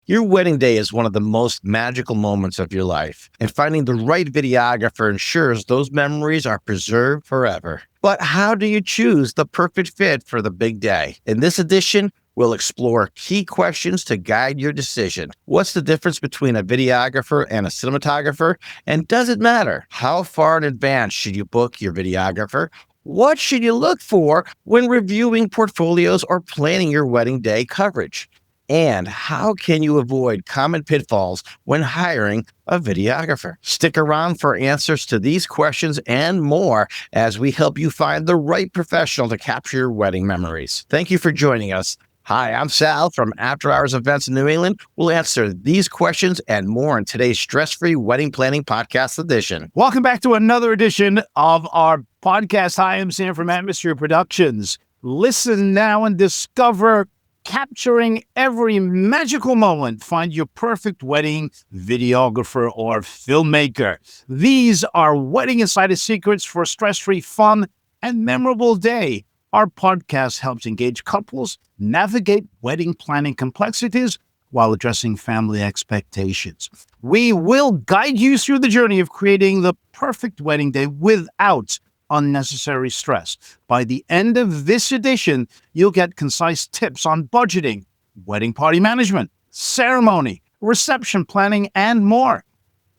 Your wedding day is one of the most magical moments of your life, and finding the right videographer ensures those memories are preserved forever. But how do you choose the perfect fit for the big day? In this edition, we'll explore key questions to guide your decision. What's the difference between a videographer and a cinematographer? And does it matter? How far in advance should you book your videographer? What should you look for when reviewing portfolios or planning your wedding day coverage? And how can you avoid common pitfalls when hiring a videographer? Stick around for answers to these questions and more as we help you find the right professional to capture your wedding memories. Thank you for joining us. Hi, I'm Sal from After Hours Events in New England. We'll answer these questions and more in today's Stress-Free Wedding Planning Podcast edition. Welcome back to another edition of our podcast. Hi, I'm Sam from Atmosphere Productions. Listen now and discover capturing every magical moment. Find your perfect wedding videographer or filmmaker. These are Wedding Insider secrets for a stress-free, fun, and memorable day. Our podcast helps engaged couples navigate wedding planning complexities while addressing family expectations. We will guide you through the journey of creating the perfect wedding day without unnecessary stress. By the end of this edition, you'll get concise tips on budgeting, wedding party management, ceremony, reception planning, and more.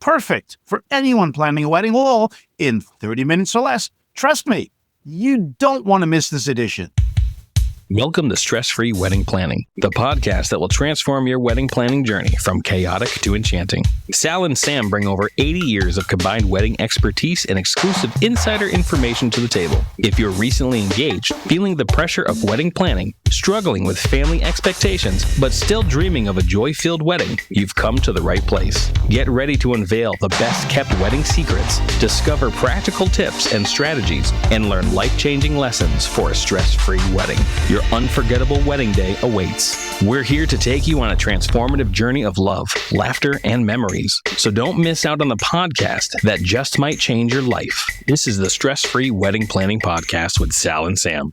Perfect for anyone planning a wedding, all in 30 minutes or less. Trust me, you don't want to miss this edition. Welcome to Stress-Free Wedding Planning, the podcast that will transform your wedding planning journey from chaotic to enchanting. Sal and Sam bring over 80 years of combined wedding expertise and exclusive insider information to the table. If you're recently engaged, feeling the pressure of wedding planning, struggling with family expectations, but still dreaming of a joy-filled wedding, you've come to the right place. Get ready to unveil the best-kept wedding secrets, discover practical tips and strategies, and learn life-changing lessons for a stress-free wedding. Your unforgettable wedding day awaits. We're here to take you on a transformative journey of love, laughter, and memories. So don't miss out on the podcast that just might change your life. This is the Stress-Free Wedding Planning Podcast with Sal and Sam.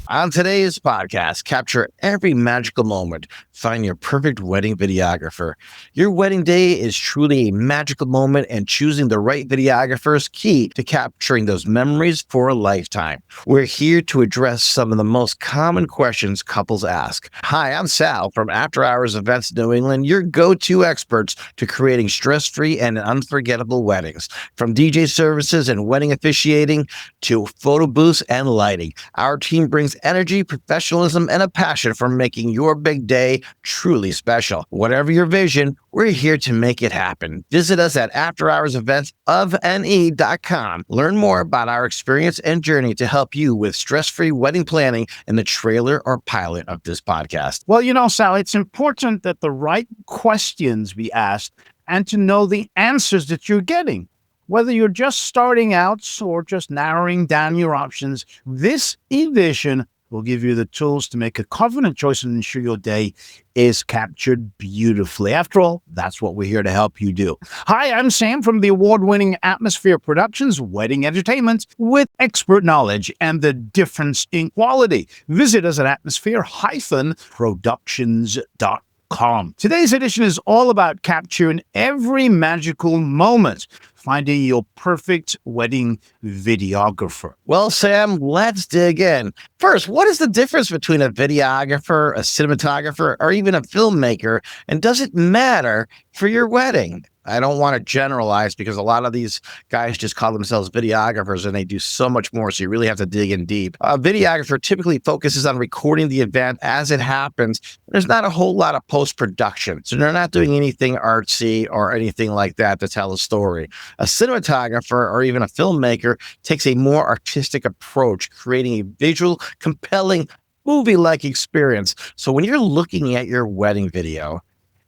On today's podcast, capture every magical moment. Find your perfect wedding videographer. Your wedding day is truly a magical moment, and choosing the right videographer is key to capturing those memories for a lifetime. We're here to address some of the most common questions couples ask. Hi, I'm Sal from After Hours Events in New England, your go-to experts to creating stress-free and unforgettable weddings. From DJ services and wedding officiating to photo booths and lighting, our team brings energy, professionalism, and a passion for making your big day truly special. Whatever your vision, we're here to make it happen. Visit us at afterhoursevents.com. Learn more about our experience and journey to help you with stress-free wedding planning in the trailer or pilot of this podcast. Well, you know, Sal, it's important that the right questions be asked and to know the answers that you're getting. Whether you're just starting out or just narrowing down your options, this edition will give you the tools to make a confident choice and ensure your day is captured beautifully. After all, that's what we're here to help you do. Hi, I'm Sam from the award-winning Atmosphere Productions, wedding entertainment with expert knowledge and the difference in quality. Visit us at atmosphere-productions.com. Today's edition is all about capturing every magical moment, finding your perfect wedding videographer. Well, Sam, let's dig in. First, what is the difference between a videographer, a cinematographer, or even a filmmaker? And does it matter for your wedding? I don't want to generalize because a lot of these guys just call themselves videographers and they do so much more. So you really have to dig in deep. A videographer typically focuses on recording the event as it happens. There's not a whole lot of post-production. So they're not doing anything artsy or anything like that to tell a story. A cinematographer or even a filmmaker takes a more artistic approach, creating a visual, compelling, movie-like experience. So when you're looking at your wedding video,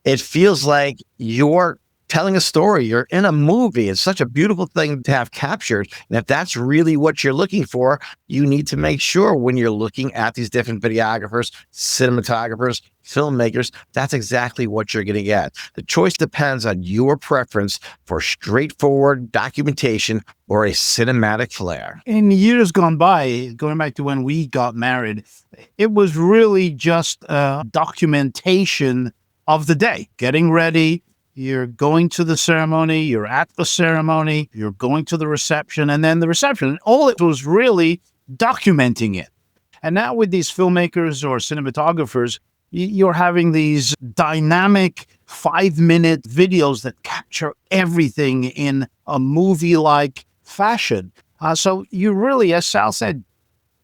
it feels like you're telling a story. You're in a movie. It's such a beautiful thing to have captured. And if that's really what you're looking for, you need to make sure when you're looking at these different videographers, cinematographers, filmmakers, that's exactly what you're going to get. The choice depends on your preference for straightforward documentation or a cinematic flair. In years gone by, going back to when we got married, it was really just documentation of the day, getting ready. You're going to the ceremony, you're at the ceremony, you're going to the reception, and then the reception. And all it was really documenting it. And now with these filmmakers or cinematographers, you're having these dynamic 5-minute videos that capture everything in a movie-like fashion. So you really, as Sal said,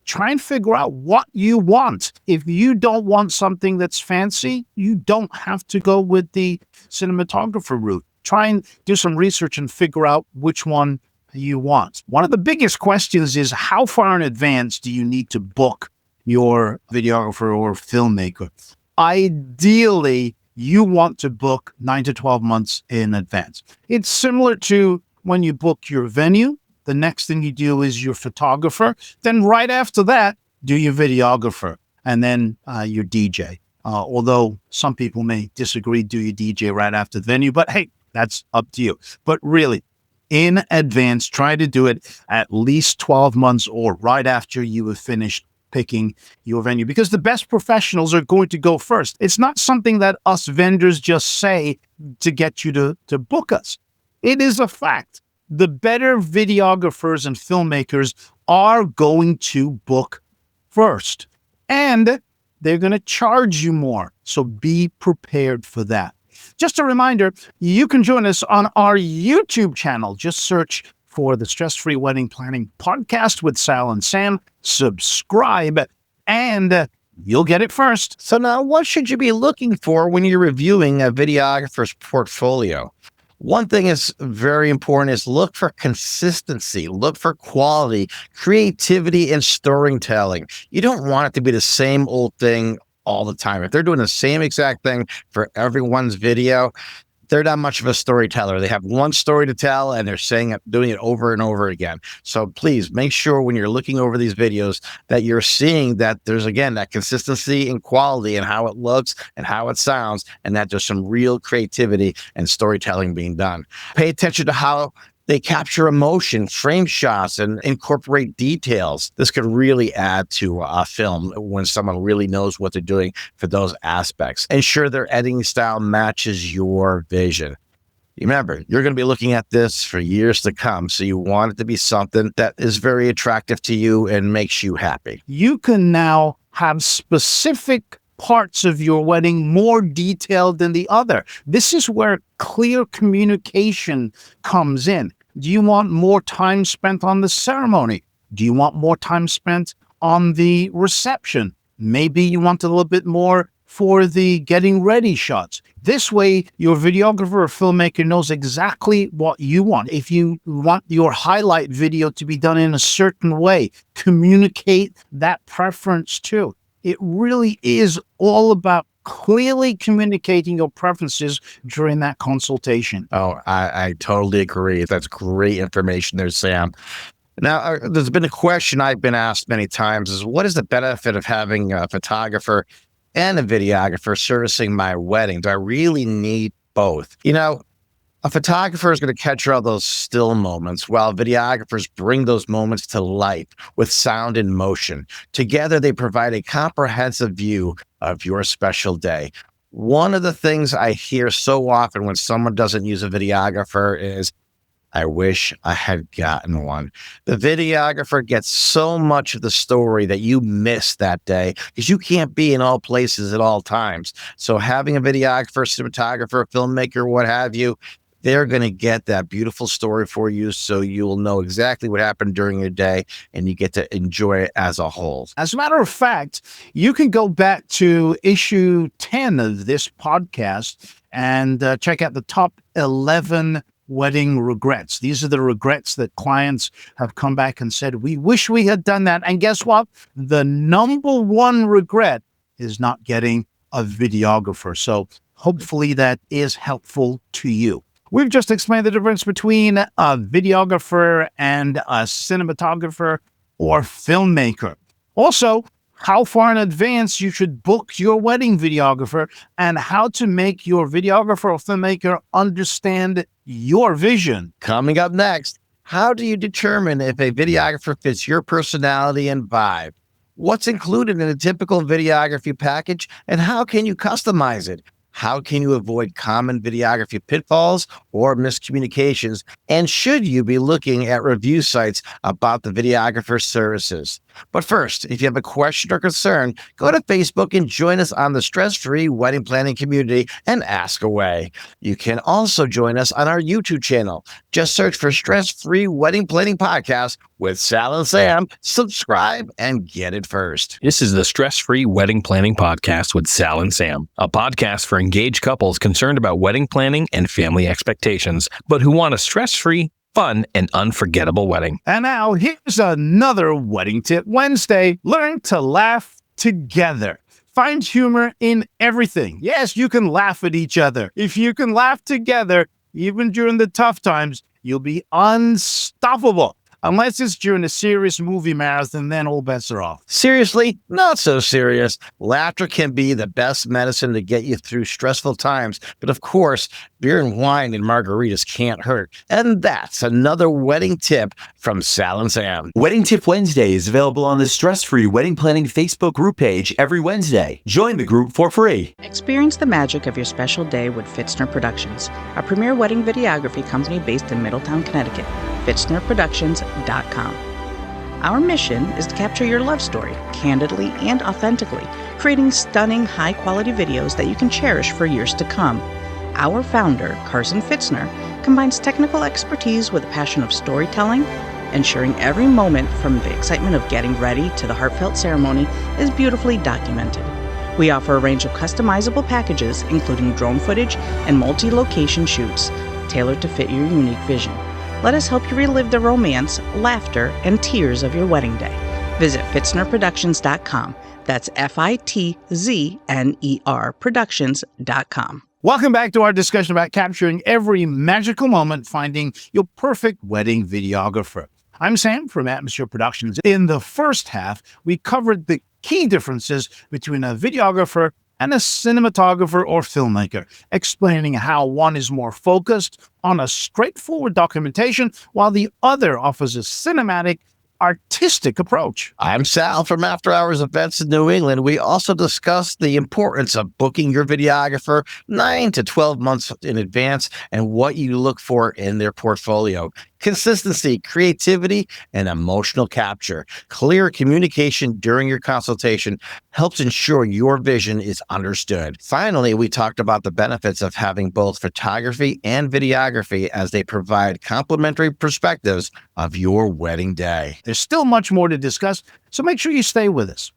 try and figure out what you want. If you don't want something that's fancy, you don't have to go with the cinematographer route. Try and do some research and figure out which one you want. One of the biggest questions is, how far in advance do you need to book your videographer or filmmaker? Ideally, you want to book 9 to 12 months in advance. It's similar to when you book your venue. The next thing you do is your photographer. Then right after that, do your videographer, and then your DJ. Although some people may disagree, do your DJ right after the venue, but hey, that's up to you. But really, in advance, try to do it at least 12 months or right after you have finished picking your venue, because the best professionals are going to go first. It's not something that us vendors just say to get you to book us. It is a fact. The better videographers and filmmakers are going to book first, and they're going to charge you more. So be prepared for that. Just a reminder, you can join us on our YouTube channel. Just search for the Stress-Free Wedding Planning Podcast with Sal and Sam. Subscribe, and you'll get it first. So now, what should you be looking for when you're reviewing a videographer's portfolio? One thing is very important is look for consistency, look for quality, creativity, and storytelling. You don't want it to be the same old thing all the time. If they're doing the same exact thing for everyone's video, they're not much of a storyteller. They have one story to tell, and they're doing it over and over again. So please make sure when you're looking over these videos that you're seeing that there's, again, that consistency and quality and how it looks and how it sounds, and that there's some real creativity and storytelling being done. Pay attention to how they capture emotion, frame shots, and incorporate details. This could really add to a film when someone really knows what they're doing for those aspects. Ensure their editing style matches your vision. Remember, you're going to be looking at this for years to come, so you want it to be something that is very attractive to you and makes you happy. You can now have specific parts of your wedding more detailed than the other. This is where clear communication comes in. Do you want more time spent on the ceremony? Do you want more time spent on the reception? Maybe you want a little bit more for the getting ready shots. This way, your videographer or filmmaker knows exactly what you want. If you want your highlight video to be done in a certain way, communicate that preference too. It really is all about clearly communicating your preferences during that consultation. Oh, I totally agree. That's great information there, Sam. Now, there's been a question I've been asked many times is, what is the benefit of having a photographer and a videographer servicing my wedding? Do I really need both? You know, a photographer is going to capture all those still moments, while videographers bring those moments to life with sound and motion. Together, they provide a comprehensive view of your special day. One of the things I hear so often when someone doesn't use a videographer is, I wish I had gotten one. The videographer gets so much of the story that you miss that day because you can't be in all places at all times. So having a videographer, cinematographer, filmmaker, what have you, they're going to get that beautiful story for you, so you'll know exactly what happened during your day, and you get to enjoy it as a whole. As a matter of fact, you can go back to issue 10 of this podcast and check out the top 11 wedding regrets. These are the regrets that clients have come back and said, we wish we had done that. And guess what? The number one regret is not getting a videographer. So hopefully that is helpful to you. We've just explained the difference between a videographer and a cinematographer or filmmaker. Also, how far in advance you should book your wedding videographer, and how to make your videographer or filmmaker understand your vision. Coming up next, how do you determine if a videographer fits your personality and vibe? What's included in a typical videography package, and how can you customize it? How can you avoid common videography pitfalls or miscommunications? And should you be looking at review sites about the videographer services? But first, if you have a question or concern, go to Facebook and join us on the stress-free wedding planning community and ask away. You can also join us on our YouTube channel. Just search for Stress-Free Wedding Planning Podcast with Sal and Sam. Subscribe and get it first. This is the Stress Free Wedding Planning Podcast with Sal and Sam, a podcast for engaged couples concerned about wedding planning and family expectations, but who want a stress-free, fun, and unforgettable wedding. And now here's another Wedding Tip Wednesday. Learn to laugh together. Find humor in everything. Yes, you can laugh at each other. If you can laugh together, even during the tough times, you'll be unstoppable. Unless it's during a serious movie marathon, then all bets are off. Seriously, not so serious. Laughter can be the best medicine to get you through stressful times. But of course, beer and wine and margaritas can't hurt. And that's another wedding tip from Sal and Sam. Wedding Tip Wednesday is available on the Stress-Free Wedding Planning Facebook group page every Wednesday. Join the group for free. Experience the magic of your special day with Fitzner Productions, a premier wedding videography company based in Middletown, Connecticut. FitznerProductions.com. Our mission is to capture your love story candidly and authentically, creating stunning, high-quality videos that you can cherish for years to come. Our founder, Carson Fitzner, combines technical expertise with a passion of storytelling, ensuring every moment from the excitement of getting ready to the heartfelt ceremony is beautifully documented. We offer a range of customizable packages, including drone footage and multi-location shoots, tailored to fit your unique vision. Let us help you relive the romance, laughter, and tears of your wedding day. Visit FitznerProductions.com. That's FITZNER Productions.com. Welcome back to our discussion about capturing every magical moment, finding your perfect wedding videographer. I'm Sam from Atmosphere Productions. In the first half, we covered the key differences between a videographer and a cinematographer or filmmaker, explaining how one is more focused on a straightforward documentation, while the other offers a cinematic, artistic approach. I'm Sal from After Hours Events in New England. We also discussed the importance of booking your videographer 9 to 12 months in advance and what you look for in their portfolio. Consistency, creativity, and emotional capture. Clear communication during your consultation helps ensure your vision is understood. Finally, we talked about the benefits of having both photography and videography as they provide complementary perspectives of your wedding day. There's still much more to discuss, so make sure you stay with us.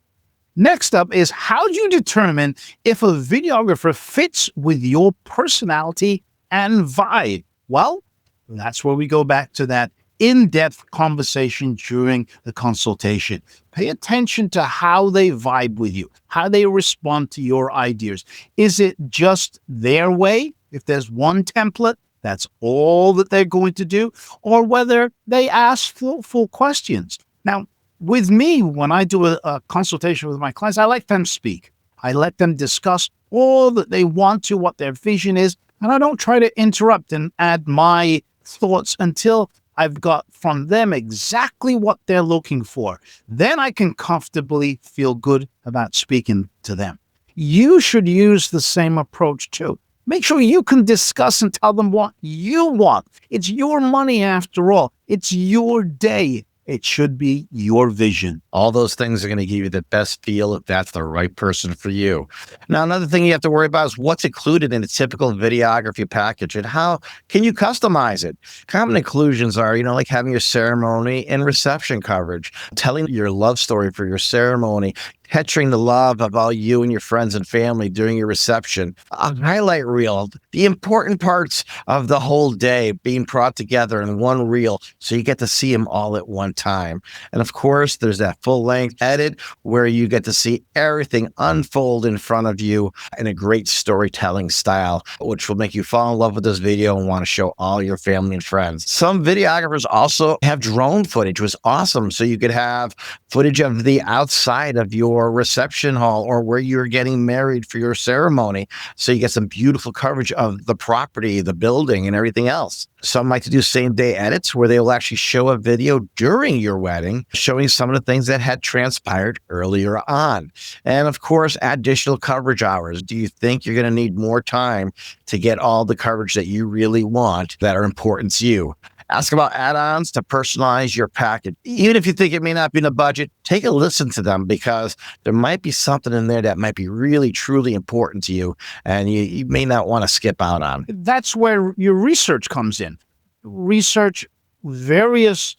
Next up is, how do you determine if a videographer fits with your personality and vibe? Well, that's where we go back to that in-depth conversation during the consultation. Pay attention to how they vibe with you, how they respond to your ideas. Is it just their way? If there's one template, that's all that they're going to do, or whether they ask thoughtful questions. Now, with me, when I do a consultation with my clients, I let them speak. I let them discuss all that they want to, what their vision is, and I don't try to interrupt and add my thoughts until I've got from them exactly what they're looking for. Then I can comfortably feel good about speaking to them. You should use the same approach too. Make sure you can discuss and tell them what you want. It's your money after all. It's your day. It should be your vision. All those things are going to give you the best feel if that's the right person for you. Now, another thing you have to worry about is what's included in a typical videography package and how can you customize it? Common inclusions are, like having your ceremony and reception coverage, telling your love story for your ceremony, capturing the love of all you and your friends and family during your reception, a highlight reel, the important parts of the whole day being brought together in one reel so you get to see them all at one time. And of course, there's that full-length edit where you get to see everything unfold in front of you in a great storytelling style, which will make you fall in love with this video and want to show all your family and friends. Some videographers also have drone footage, which is awesome. So you could have footage of the outside of your your reception hall or where you're getting married for your ceremony. So you get some beautiful coverage of the property, the building, and everything else. Some like to do same day edits where they will actually show a video during your wedding, showing some of the things that had transpired earlier on. And of course, additional coverage hours. Do you think you're going to need more time to get all the coverage that you really want that are important to you? Ask about add-ons to personalize your package. Even if you think it may not be in the budget, take a listen to them because there might be something in there that might be really, truly important to you and you may not want to skip out on. That's where your research comes in. Research various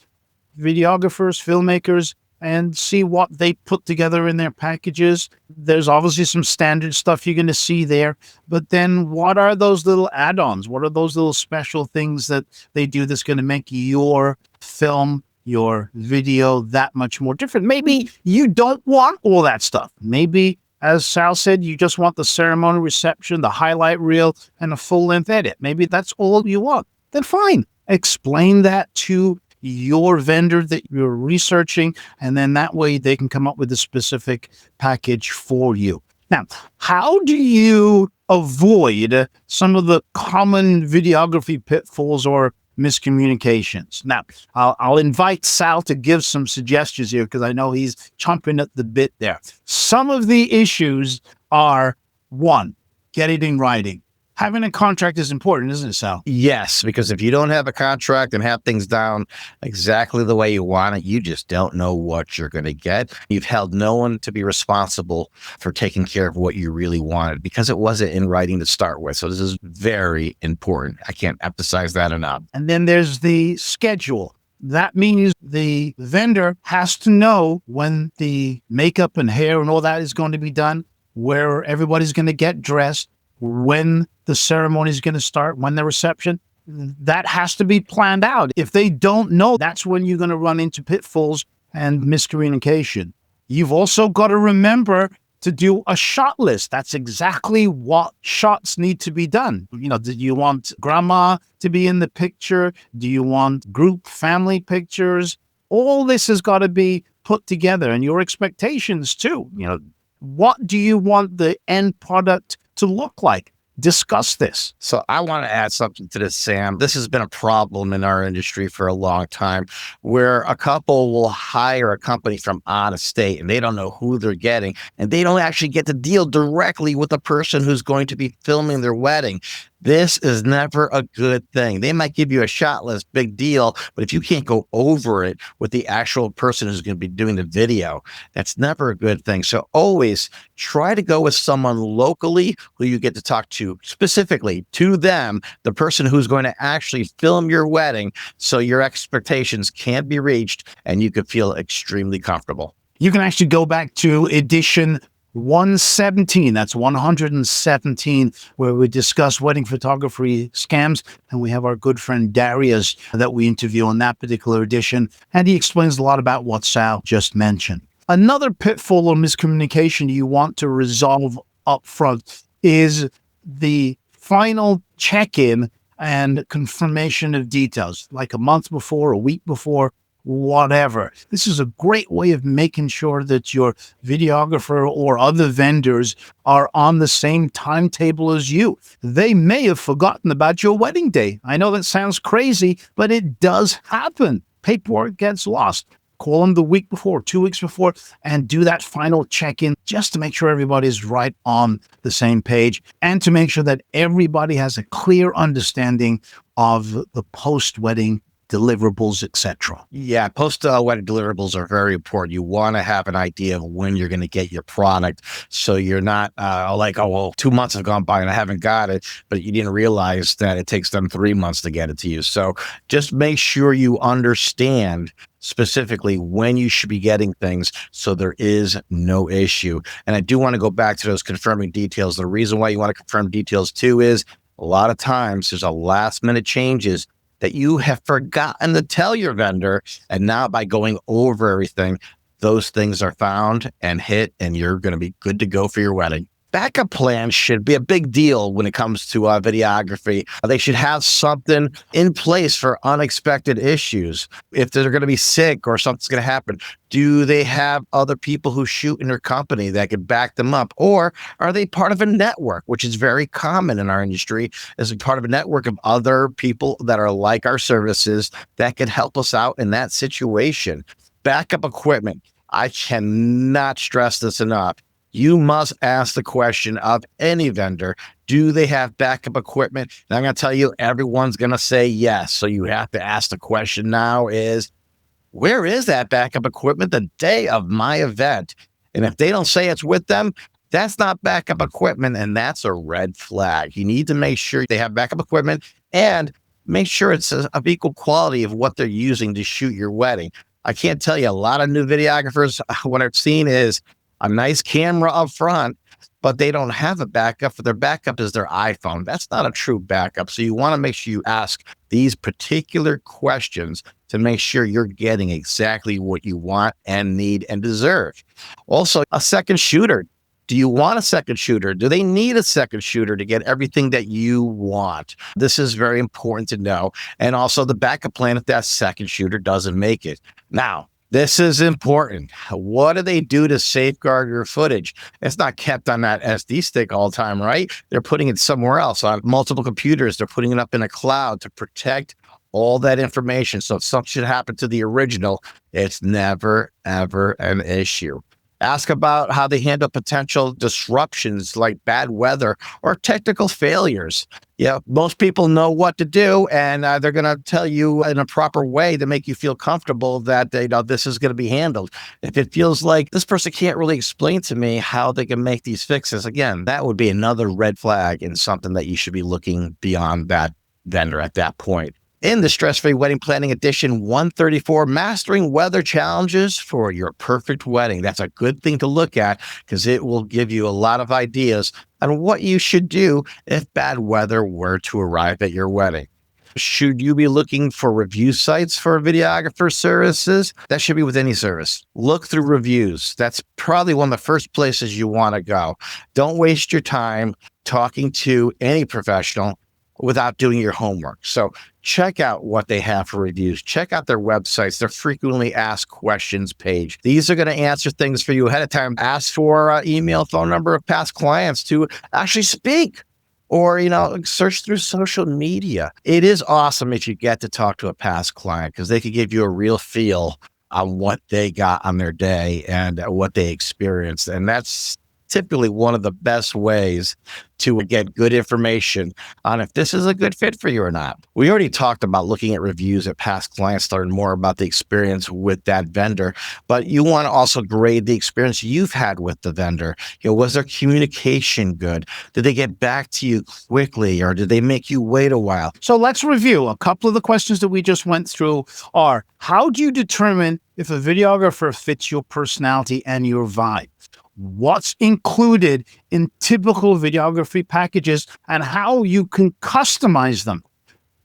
videographers, filmmakers, and see what they put together in their packages. There's obviously some standard stuff you're going to see there, but then what are those little add-ons? What are those little special things that they do that's going to make your film, your video that much more different? Maybe you don't want all that stuff. Maybe, as Sal said, you just want the ceremony reception, the highlight reel, and a full-length edit. Maybe that's all you want. Then fine. Explain that to your vendor that you're researching, and then that way they can come up with a specific package for you. Now, how do you avoid some of the common videography pitfalls or miscommunications? Now, I'll invite Sal to give some suggestions here because I know he's chomping at the bit there. Some of the issues are, one, get it in writing. Having a contract is important, isn't it, Sal? Yes, because if you don't have a contract and have things down exactly the way you want it, you just don't know what you're going to get. You've held no one to be responsible for taking care of what you really wanted because it wasn't in writing to start with. So this is very important. I can't emphasize that enough. And then there's the schedule. That means the vendor has to know when the makeup and hair and all that is going to be done, where everybody's going to get dressed, when the ceremony is going to start, when the reception. That has to be planned out. If they don't know, that's when you're going to run into pitfalls and miscommunication. You've also got to remember to do a shot list. That's exactly what shots need to be done. You know, do you want grandma to be in the picture? Do you want group family pictures? All this has got to be put together, and your expectations too. You know, what do you want the end product to look like? Discuss this. So I want to add something to this, Sam. This has been a problem in our industry for a long time where a couple will hire a company from out of state and they don't know who they're getting and they don't actually get to deal directly with the person who's going to be filming their wedding. This is never a good thing. They might give you a shot list, big deal, but if you can't go over it with the actual person who's going to be doing the video, that's never a good thing. So always try to go with someone locally who you get to talk to specifically to them, the person who's going to actually film your wedding, so your expectations can't be reached and you could feel extremely comfortable. You can actually go back to edition 117, that's 117, where we discuss wedding photography scams. And we have our good friend Darius that we interview on that particular edition. And he explains a lot about what Sal just mentioned. Another pitfall or miscommunication you want to resolve up front is the final check-in and confirmation of details, like a month before, a week before, whatever. This is a great way of making sure that your videographer or other vendors are on the same timetable as you. They may have forgotten about your wedding day. I know that sounds crazy, but it does happen. Paperwork gets lost. Call them the week before, 2 weeks before, and do that final check-in just to make sure everybody's right on the same page and to make sure that everybody has a clear understanding of the post-wedding deliverables, etc. Yeah, post-wedding deliverables are very important. You want to have an idea of when you're going to get your product, so you're not like, oh, well, 2 months have gone by and I haven't got it, but you didn't realize that it takes them 3 months to get it to you. So just make sure you understand specifically when you should be getting things so there is no issue. And I do want to go back to those confirming details. The reason why you want to confirm details too is a lot of times there's a last minute changes that you have forgotten to tell your vendor. And now by going over everything, those things are found and hit, and you're going to be good to go for your wedding. Backup plans should be a big deal when it comes to videography. They should have something in place for unexpected issues. If they're going to be sick or something's going to happen, do they have other people who shoot in their company that could back them up? Or are they part of a network, which is very common in our industry, as a part of a network of other people that are like our services that can help us out in that situation? Backup equipment. I cannot stress this enough. You must ask the question of any vendor, do they have backup equipment? And I'm going to tell you, everyone's going to say yes. So you have to ask the question now is, where is that backup equipment the day of my event? And if they don't say it's with them, that's not backup equipment, and that's a red flag. You need to make sure they have backup equipment and make sure it's of equal quality of what they're using to shoot your wedding. I can't tell you, a lot of new videographers, what I've seen is a nice camera up front, but they don't have a backup. Their backup is their iPhone. That's not a true backup. So you want to make sure you ask these particular questions to make sure you're getting exactly what you want and need and deserve. Also, a second shooter. Do you want a second shooter? Do they need a second shooter to get everything that you want? This is very important to know. And also the backup plan if that second shooter doesn't make it. Now, this is important. What do they do to safeguard your footage? It's not kept on that SD stick all the time, right? They're putting it somewhere else on multiple computers. They're putting it up in a cloud to protect all that information. So if something should happen to the original, it's never, ever an issue. Ask about how they handle potential disruptions like bad weather or technical failures. Yeah, most people know what to do, and they're going to tell you in a proper way to make you feel comfortable that this is going to be handled. If it feels like this person can't really explain to me how they can make these fixes, again, that would be another red flag and something that you should be looking beyond that vendor at that point. In the Stress-Free Wedding Planning Edition 134, Mastering Weather Challenges for Your Perfect Wedding. That's a good thing to look at because it will give you a lot of ideas on what you should do if bad weather were to arrive at your wedding. Should you be looking for review sites for videographer services? That should be with any service. Look through reviews. That's probably one of the first places you want to go. Don't waste your time talking to any professional without doing your homework. So check out what they have for reviews. Check out their websites, their frequently asked questions page. These are going to answer things for you ahead of time. Ask for email, phone number of past clients to actually speak, or, search through social media. It is awesome if you get to talk to a past client because they can give you a real feel on what they got on their day and what they experienced. And that's typically one of the best ways to get good information on if this is a good fit for you or not. We already talked about looking at reviews at past clients to learn more about the experience with that vendor, but you want to also grade the experience you've had with the vendor. Was their communication good? Did they get back to you quickly, or did they make you wait a while? So let's review. A couple of the questions that we just went through are, how do you determine if a videographer fits your personality and your vibe? What's included in typical videography packages and how you can customize them?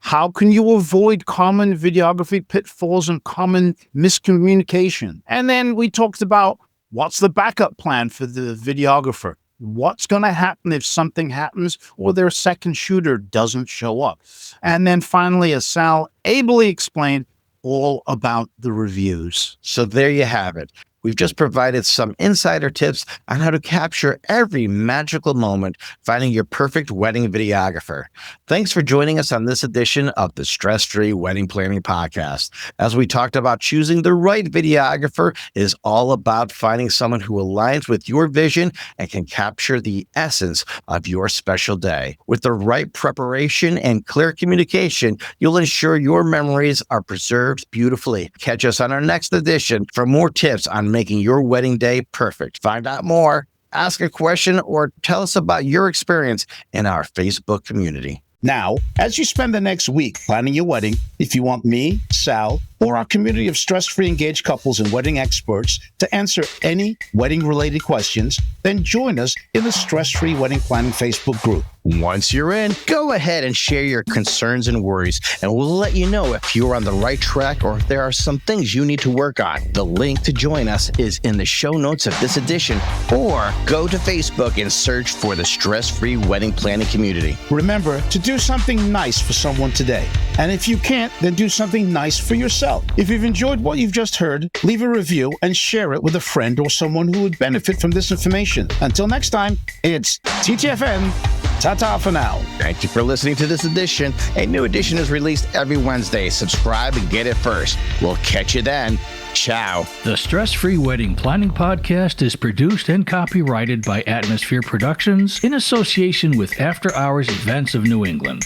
How can you avoid common videography pitfalls and common miscommunication? And then we talked about what's the backup plan for the videographer? What's going to happen if something happens or their second shooter doesn't show up? And then finally, as Sal ably explained, all about the reviews. So there you have it. We've just provided some insider tips on how to capture every magical moment, finding your perfect wedding videographer. Thanks for joining us on this edition of the Stress-Free Wedding Planning Podcast. As we talked about, choosing the right videographer is all about finding someone who aligns with your vision and can capture the essence of your special day. With the right preparation and clear communication, you'll ensure your memories are preserved beautifully. Catch us on our next edition for more tips on making your wedding day perfect. Find out more, ask a question, or tell us about your experience in our Facebook community. Now, as you spend the next week planning your wedding, if you want me, Sal, or our community of stress-free engaged couples and wedding experts to answer any wedding-related questions, then join us in the Stress-Free Wedding Planning Facebook group. Once you're in, go ahead and share your concerns and worries, and we'll let you know if you're on the right track or if there are some things you need to work on. The link to join us is in the show notes of this edition, or go to Facebook and search for the Stress-Free Wedding Planning Community. Remember to do something nice for someone today. And if you can't, then do something nice for yourself. If you've enjoyed what you've just heard, leave a review and share it with a friend or someone who would benefit from this information. Until next time, it's TTFN. Ta-ta for now. Thank you for listening to this edition. A new edition is released every Wednesday. Subscribe and get it first. We'll catch you then. Ciao. The Stress-Free Wedding Planning Podcast is produced and copyrighted by Atmosphere Productions in association with After Hours Events of New England.